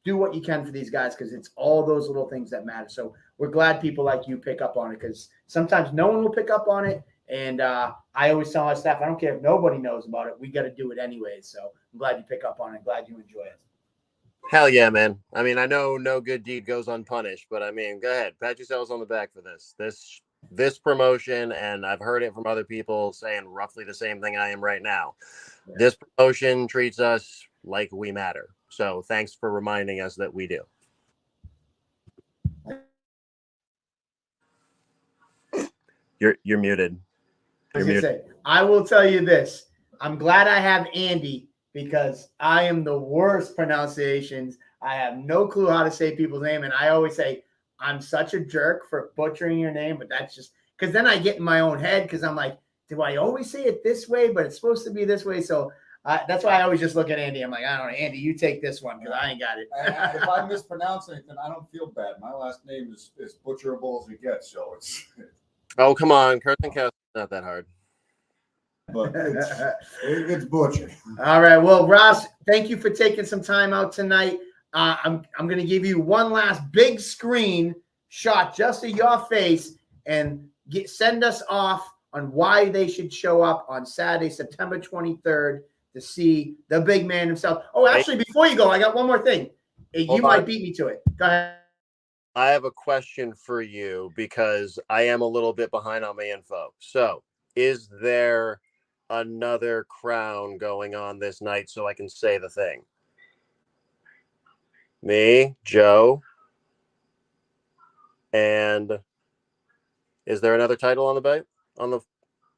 Do what you can for these guys, because it's all those little things that matter. So we're glad people like you pick up on it, because sometimes no one will pick up on it. And I always tell my staff, I don't care if nobody knows about it. We got to do it anyways. So I'm glad you pick up on it. Glad you enjoy it. Hell yeah, man. I mean, I know no good deed goes unpunished, but I mean, go ahead. Pat yourselves on the back for this. This promotion, and I've heard it from other people saying roughly the same thing I am right now. Yeah. This promotion treats us like we matter. So thanks for reminding us that we do. You're muted. I will tell you this. I'm glad I have Andy, because I am the worst pronunciations. I have no clue how to say people's name. And I always say, I'm such a jerk for butchering your name, but that's just because then I get in my own head, because I'm like, do I always say it this way, but it's supposed to be this way? So that's why I always just look at Andy. I'm like, I don't know, Andy, you take this one, because I ain't got it. If I mispronounce anything, I don't feel bad. My last name is butcherable as it gets, so it's. Oh, come on, Kirsten Kowski's not that hard. But it's butchered. All right. Well, Ross, thank you for taking some time out tonight. I'm going to give you one last big screen shot just of your face, and send us off on why they should show up on Saturday, September 23rd to see the big man himself. Oh, actually, before you go, I got one more thing. You might beat me to it. Go ahead. I have a question for you because I am a little bit behind on my info. So, is there another crown going on this night so I can say the thing? Me, Joe, and is there another title on the belt?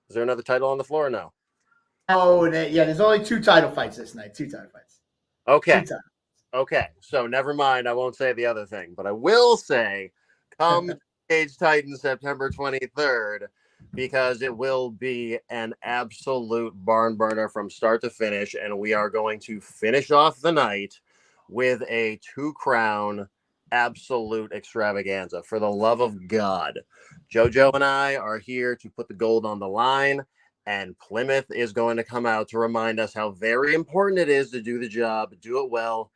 Is there another title on the floor or no? Oh, yeah. There's only 2 title fights this night. 2 title fights. Okay. 2 titles. Okay, so never mind. I won't say the other thing, but I will say, come Cage Titans September 23rd, because it will be an absolute barn burner from start to finish, and we are going to finish off the night with a 2-crown absolute extravaganza. For the love of God, JoJo and I are here to put the gold on the line. And Plymouth is going to come out to remind us how very important it is to do the job, do it well.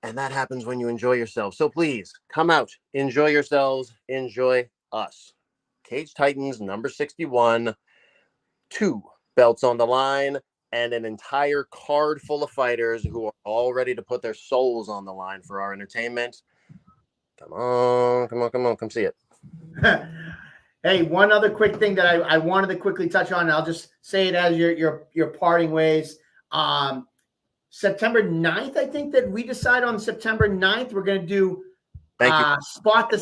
And that happens when you enjoy yourself. So please come out, enjoy yourselves, enjoy us. Cage Titans number 61, 2 belts on the line, and an entire card full of fighters who are all ready to put their souls on the line for our entertainment. Come on, come see it. Hey, one other quick thing that I wanted to quickly touch on, and I'll just say it as your parting ways. September 9th, I think that we decide on September 9th, we're going to do Spot the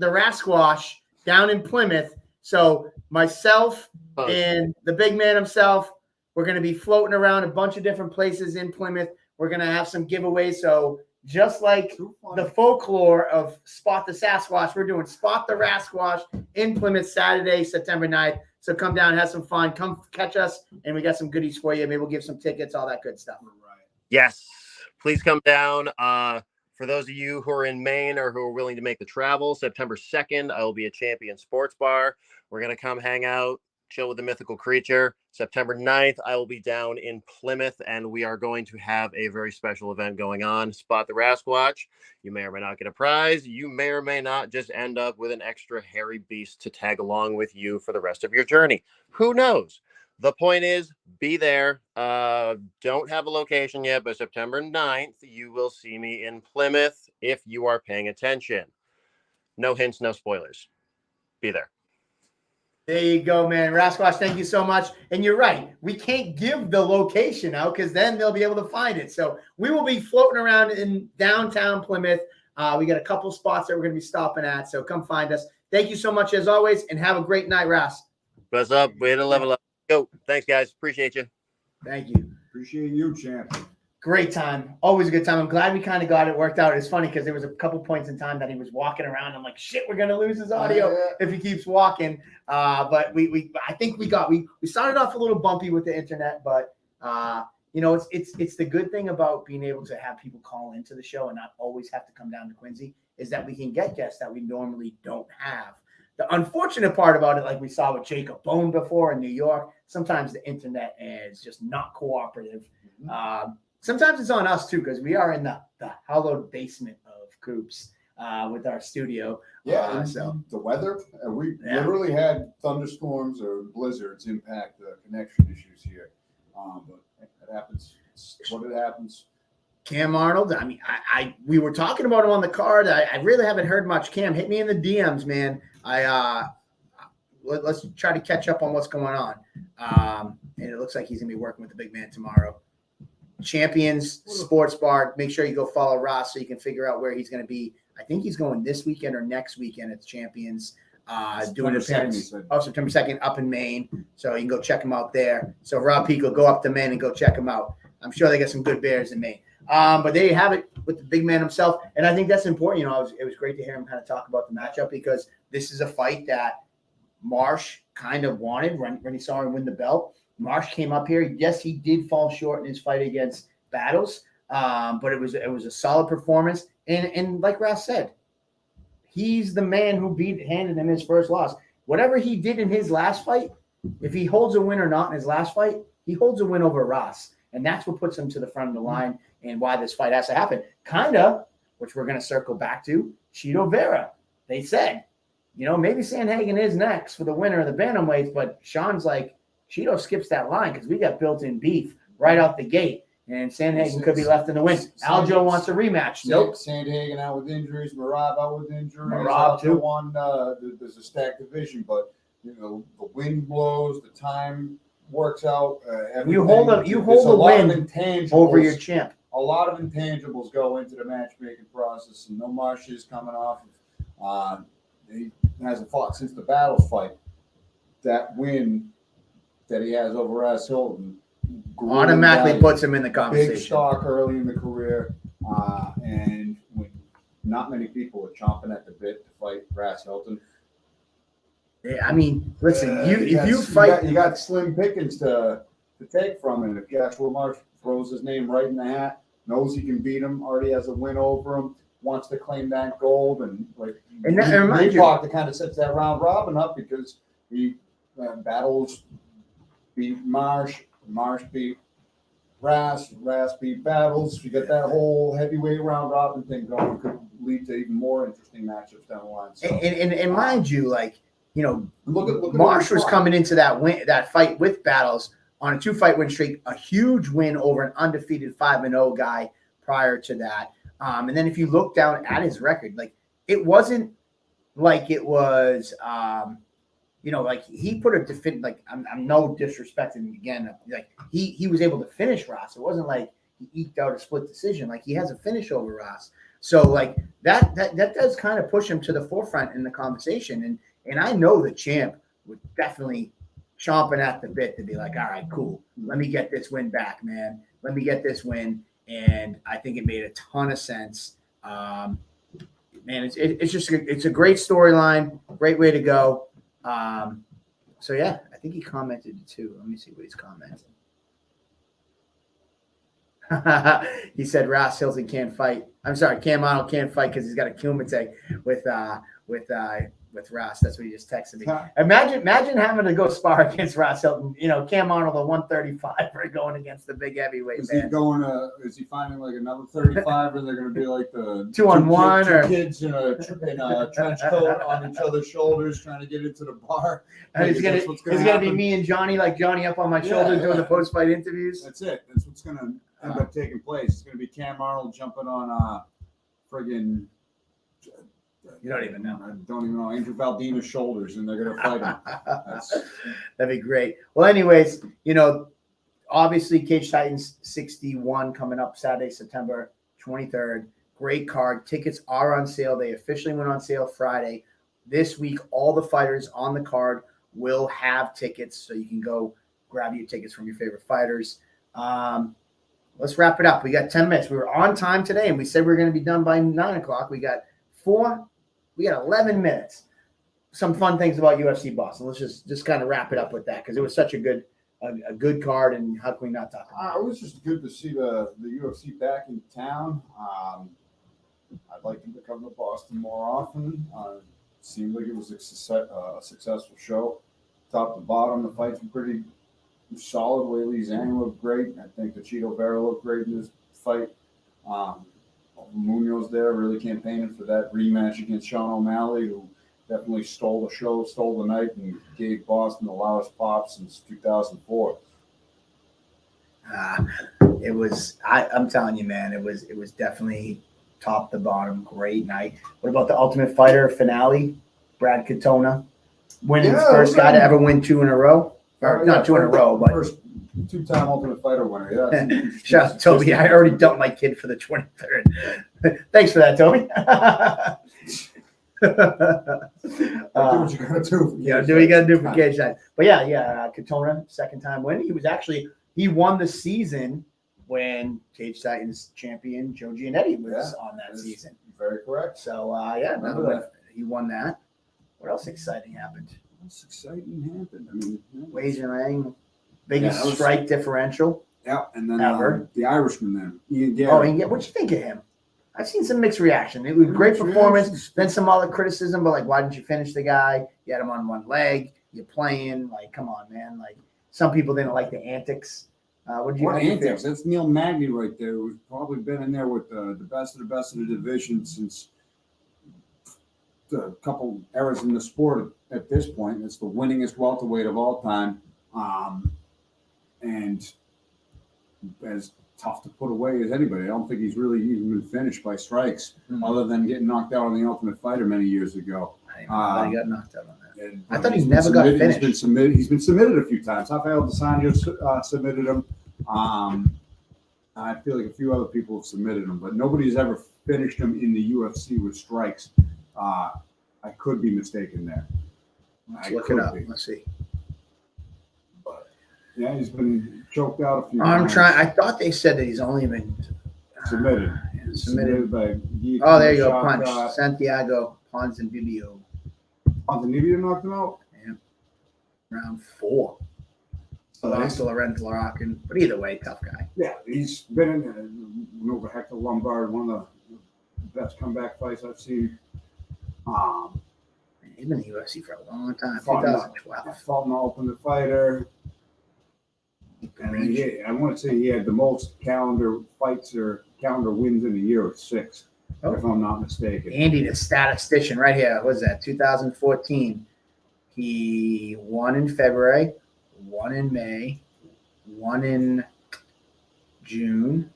Rasquatch down in Plymouth. So myself and the big man himself, we're going to be floating around a bunch of different places in Plymouth. We're going to have some giveaways. So just like the folklore of Spot the Sasquatch, we're doing Spot the Rasquatch in Plymouth Saturday, September 9th. So come down, have some fun, come catch us, and we got some goodies for you. Maybe we'll give some tickets, all that good stuff. Yes, please come down. For those of you who are in Maine or who are willing to make the travel, September 2nd, I will be at Champion Sports Bar. We're going to come hang out, chill with the mythical creature. September 9th, I will be down in Plymouth, and we are going to have a very special event going on, Spot the Rasquatch. You may or may not get a prize. You may or may not just end up with an extra hairy beast to tag along with you for the rest of your journey. Who knows? The point is, be there. Don't have a location yet, but September 9th, you will see me in Plymouth if you are paying attention. No hints, no spoilers. Be there. There you go, man. Rasquatch, thank you so much. And you're right. We can't give the location out because then they'll be able to find it. So we will be floating around in downtown Plymouth. We got a couple spots that we're going to be stopping at. So come find us. Thank you so much as always, and have a great night, Ras. What's up? Way to level up. Go. Thanks, guys. Appreciate you. Thank you. Appreciate you, champ. Great time. Always a good time. I'm glad we kind of got it worked out. It's funny because there was a couple points in time that he was walking around. I'm like, shit, we're going to lose his audio if he keeps walking. But I think we started off a little bumpy with the internet, but it's the good thing about being able to have people call into the show and not always have to come down to Quincy is that we can get guests that we normally don't have. The unfortunate part about it, like we saw with Jacob Bone before in New York, sometimes the internet is just not cooperative. Sometimes it's on us too, because we are in the hallowed basement of Coops with our studio. Yeah, so the weather, we literally had thunderstorms or blizzards impact the connection issues here. But it happens. It's what it happens. Cam Arnold, I mean, we were talking about him on the card. I really haven't heard much. Cam, hit me in the DMs, man. Let's try to catch up on what's going on. And it looks like he's gonna be working with the big man tomorrow. Champions Sports Bar. Make sure you go follow Ross so you can figure out where he's going to be. I think he's going this weekend or next weekend at the Champions. Doing an appearance. September 2nd up in Maine. So you can go check him out there. So Rob Pico, go up to Maine and go check him out. I'm sure they got some good bears in Maine. But there you have it with the big man himself. And I think that's important. It was great to hear him kind of talk about the matchup because this is a fight that Marsh kind of wanted when he saw him win the belt. Marsh came up here. Yes, he did fall short in his fight against Battles, but it was a solid performance. And like Ras said, he's the man who handed him his first loss. Whatever he did in his last fight, if he holds a win or not in his last fight, he holds a win over Ras. And that's what puts him to the front of the line and why this fight has to happen. Kind of, which we're going to circle back to, Chito Vera. They said maybe Sandhagen is next for the winner of the bantamweights, but Sean's like, Cheeto skips that line because we got built-in beef right out the gate, and Sandhagen could be left in the win. Aljo wants a rematch. Nope. Sandhagen out with injuries. Marab out with injuries. Marab too. There's a stacked division, but the wind blows, the time works out. You hold a win over your champ. A lot of intangibles go into the matchmaking process, and no Marsh is coming off of. He hasn't fought since the battle fight. That win that he has over Ras Hylton automatically puts him in the conversation. Big stock early in the career, and when not many people are chomping at the bit to fight Ras Hylton. Yeah, I mean, listen, you got slim pickings to take from him. If Joshua Marsh throws his name right in the hat, knows he can beat him, already has a win over him, wants to claim that gold, and Reebok that kind of sets that round robin up because he battles beat Marsh beat Ras beat Battles. You got that whole heavyweight round robin thing going. Could lead to even more interesting matchups down the line. So, and mind you, look Marsh was coming into that fight with Battles on a 2-fight win streak, a huge win over an undefeated 5-0 guy prior to that. And then if you look down at his record, it wasn't like it was, he put a I'm no disrespecting again. He was able to finish Ross. It wasn't like he eked out a split decision. He has a finish over Ross. So that does kind of push him to the forefront in the conversation. And I know the champ would definitely chomping at the bit to be like, all right, cool. Let me get this win back, man. Let me get this win. And I think it made a ton of sense. Man, it's a great storyline, great way to go. So yeah, I think he commented too. Let me see what he's commented. He said Ras Hylton can't fight. I'm sorry, Cam Arnold can't fight because he's got a Kumite with Ras. That's what he just texted me. Imagine having to go spar against Ras Hylton. Cam Arnold at 135 for going against the big heavyweight. Is he finding another 35, or they're going to be like the 2-on-1 or kids in a trench coat on each other's shoulders trying to get into the bar? It's gonna be me and Johnny, Johnny up on my shoulders doing the post-fight interviews. That's it. That's what's going to end up taking place. It's going to be Cam Arnold jumping on friggin'. You don't even know. I don't even know. Andrew Valdina's shoulders, and they're going to fight him. That'd be great. Well, anyways, obviously Cage Titans 61 coming up Saturday, September 23rd. Great card. Tickets are on sale. They officially went on sale Friday. This week, all the fighters on the card will have tickets, so you can go grab your tickets from your favorite fighters. Let's wrap it up. We got 10 minutes. We were on time today, and we said we were going to be done by 9 o'clock. We got 11 minutes. Some fun things about UFC Boston. Let's just kind of wrap it up with that because it was such a good card, and how can we not talk about it? It was just good to see the UFC back in town. I'd like them to come to Boston more often. It seemed like it was a successful show. Top to bottom, the fights were pretty solid. Weili Zhang looked great. I think the Cheeto Vera looked great in this fight. Munoz there really campaigning for that rematch against Sean O'Malley, who definitely stole the show, stole the night, and gave Boston the loudest pop since 2004. It was. I'm telling you, man. It was definitely top to bottom, great night. What about the Ultimate Fighter finale? Brad Katona winning his first guy to ever win 2 in a row. Or not 2 in a row, but first 2-time Ultimate Fighter winner. Yeah. Shout out to Toby. I already dumped my kid for the 23rd. Thanks for that, Toby. Do what you gotta do. Do what you gotta do for Cage Titans. But Katona, second time win. He won the season when Cage Titans champion Joe Giannetti was on that season. Very correct. So he won that. What else exciting happened? What's exciting happened? I mean, Wage and Lang, biggest strike differential. Yeah, and then the Irishman then. Ian Garrett. Oh, Ian Garrett. What'd you think of him? I've seen some mixed reaction. It was a great performance, then some other criticism, but why didn't you finish the guy? You had him on one leg. You're playing. Come on, man. Some people didn't like the antics. What antics? That's Neil Magny right there, who's probably been in there with the best of the division since a couple eras in the sport at this point. It's the winningest welterweight of all time, and as tough to put away as anybody. I don't think he's really even been finished by strikes, other than getting knocked out on the Ultimate Fighter many years ago. I didn't know he got knocked out on that. And I thought he never got finished. He's been submitted a few times. Rafael dos Anjos submitted him. I feel like a few other people have submitted him, but nobody's ever finished him in the UFC with strikes. I could be mistaken there. Let's look it up. Let's see. But yeah, he's been choked out a few times. I thought they said that he's only been submitted. Submitted by Guillotine. Oh, there you go. Punch. Santiago Ponzinibbio. Ponzinibbio knocked him out? Yeah. Round 4. So that's still a rental rocking. But either way, tough guy. Yeah, he's been in over Hector Lombard, one of the best comeback fights I've seen. He's been in the UFC for a long time. Fought 2012. Fought in the Ultimate Fighter. And I want to say he had the most calendar fights or calendar wins in a year of 6, if I'm not mistaken. Andy, the statistician, right here. What was that? 2014. He won in February, won in May, won in June,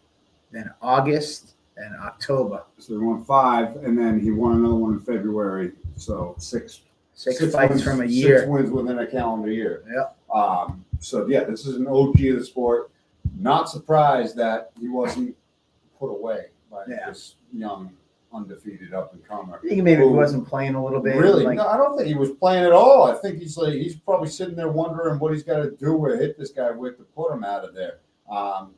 then August, and October. So he won 5, and then he won another one in February. So 6 Six fights wins, from a year. 6 wins within a calendar year. Yep. So yeah, this is an OG of the sport. Not surprised that he wasn't put away by this young, undefeated up and comer. I think maybe he wasn't playing a little bit. Really? No, I don't think he was playing at all. I think he's probably sitting there wondering what he's got to do or hit this guy with to put him out of there.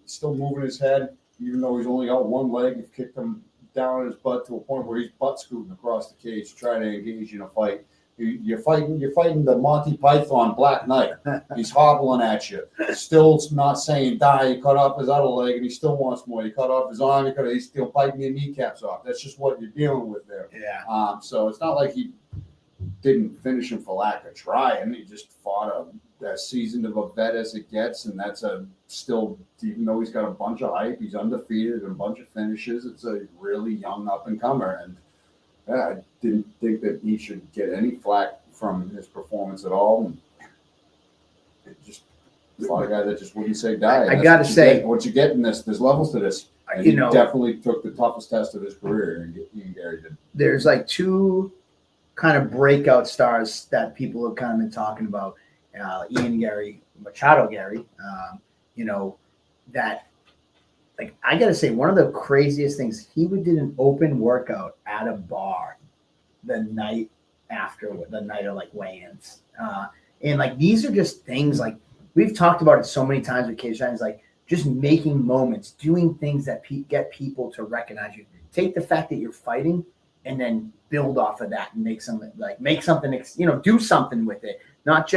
Still moving his head, even though he's only got one leg. You've kicked him down on his butt to a point where he's butt scooting across the cage to try to engage in a fight. You're fighting the Monty Python Black Knight. He's hobbling at you. Still not saying die. You cut off his other leg and he still wants more. You cut off his arm, he's still biting your kneecaps off. That's just what you're dealing with there. Yeah. So it's not like he didn't finish him for lack of trying. He just fought as seasoned of a vet as it gets, and that's still, even though he's got a bunch of hype, he's undefeated and a bunch of finishes. It's a really young up and comer, and I didn't think that he should get any flack from his performance at all. And it just fought a guy that just wouldn't say die. I got to say, what you get in this, there's levels to this. And he definitely took the toughest test of his career, and Ian Gary did. There's like 2 kind of breakout stars that people have kind of been talking about. Ian Gary, Machado Gary, that, like, I got to say, one of the craziest things, he did an open workout at a bar the night of like weigh-ins. And like, these are just things, like, we've talked about it so many times with Cage Giants, like just making moments, doing things that get people to recognize you. Take the fact that you're fighting and then build off of that and make something, do something with it. Don't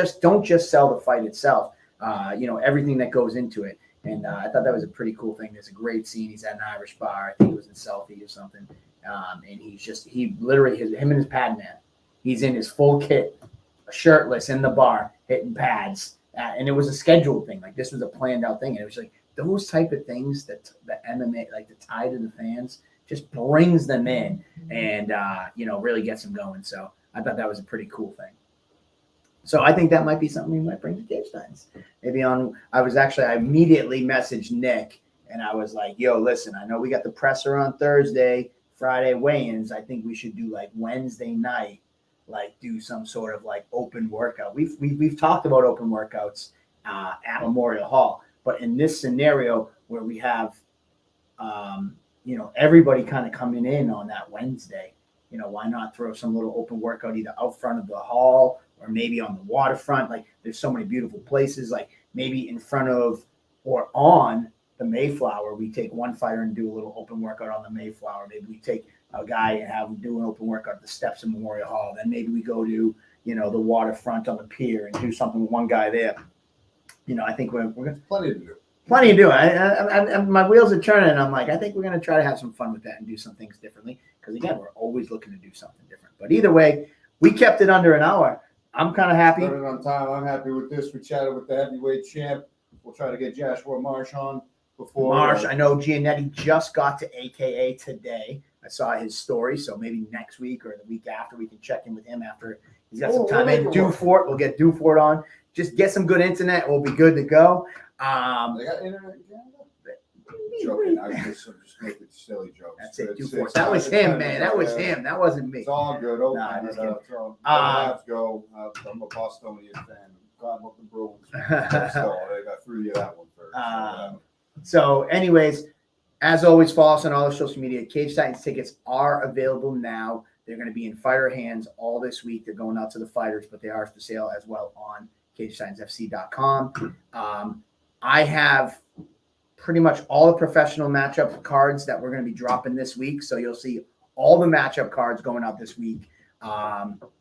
just sell the fight itself, everything that goes into it. And I thought that was a pretty cool thing. There's a great scene. He's at an Irish bar. I think it was in Southie or something. And he literally, him and his pad man, he's in his full kit, shirtless in the bar, hitting pads. And it was a scheduled thing. Like, this was a planned out thing. And it was like those type of things that the MMA, like the tie to the fans, just brings them in and, really gets them going. So I thought that was a pretty cool thing. So I think that might be something we might bring to Cage Times. Maybe I immediately messaged Nick and I was like, yo, listen, I know we got the presser on Thursday, Friday weigh-ins. I think we should do like Wednesday night, like do some sort of like open workout. We've talked about open workouts at Memorial Hall, but in this scenario where we have, everybody kind of coming in on that Wednesday, why not throw some little open workout either out front of the hall or maybe on the waterfront? Like, there's so many beautiful places, like maybe in front of or on the Mayflower, we take one fighter and do a little open workout on the Mayflower. Maybe we take a guy and have him do an open workout at the steps of Memorial Hall. Then maybe we go to, the waterfront on the pier and do something with one guy there. I think we're going to plenty to do. I my wheels are turning, and I'm like, I think we're going to try to have some fun with that and do some things differently. Because again, we're always looking to do something different. But either way, we kept it under an hour. I'm kind of happy. Started on time. I'm happy with this. We chatted with the heavyweight champ. We'll try to get Joshua Marsh on before. I know Giannetti just got to AKA today. I saw his story, so maybe next week or the week after we can check in with him after he's got Oh, some time. we'll And make it work. Dewfort, we'll get Dewfort on. Just get some good internet. We'll be good to go. They got internet in Canada? Joking. I'm just making silly jokes. That's it, It's- Dewfort. it's That not- was it's him, not- man. That was him. That wasn't me. It's all good. Open Nah, just kidding. It's all. Let's go. I'm a Bostonian fan. God love the Bruins. So I threw you that one first. So, anyways, as always, follow us on all the social media. Cage Titans tickets are available now. They're going to be in fighter hands all this week. They're going out to the fighters, but they are for sale as well on CageTitansFC.com. I have pretty much all the professional matchup cards that we're going to be dropping this week. So you'll see all the matchup cards going out this week.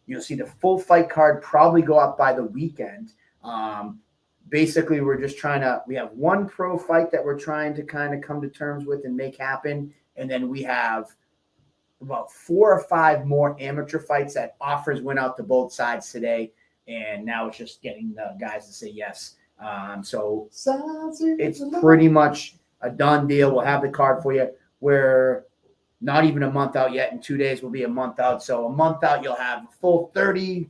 You'll see the full fight card probably go up by the weekend. Basically, we're just we have one pro fight that we're trying to kind of come to terms with and make happen. And then we have about 4 or 5 more amateur fights that offers went out to both sides today. And now it's just getting the guys to say yes. So it's pretty much a done deal. We'll have the card for you. We're not even a month out yet. In 2 days, we'll be a month out. So a month out, you'll have a full 30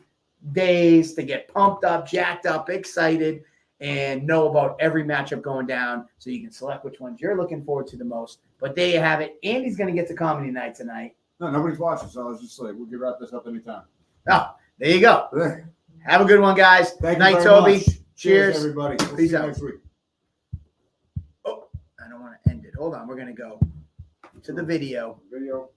days to get pumped up, jacked up, excited, and know about every matchup going down so you can select which ones you're looking forward to the most. But there you have it. Andy's going to get to comedy night tonight. No, nobody's watching, so I was just like, we can wrap this up anytime. Oh, there you go. There. Have a good one, guys. Thank Night, you very Toby. much. Cheers. everybody. We'll Peace see you out. next week. Oh, I don't want to end it. Hold on. We're going to go to the video. Video.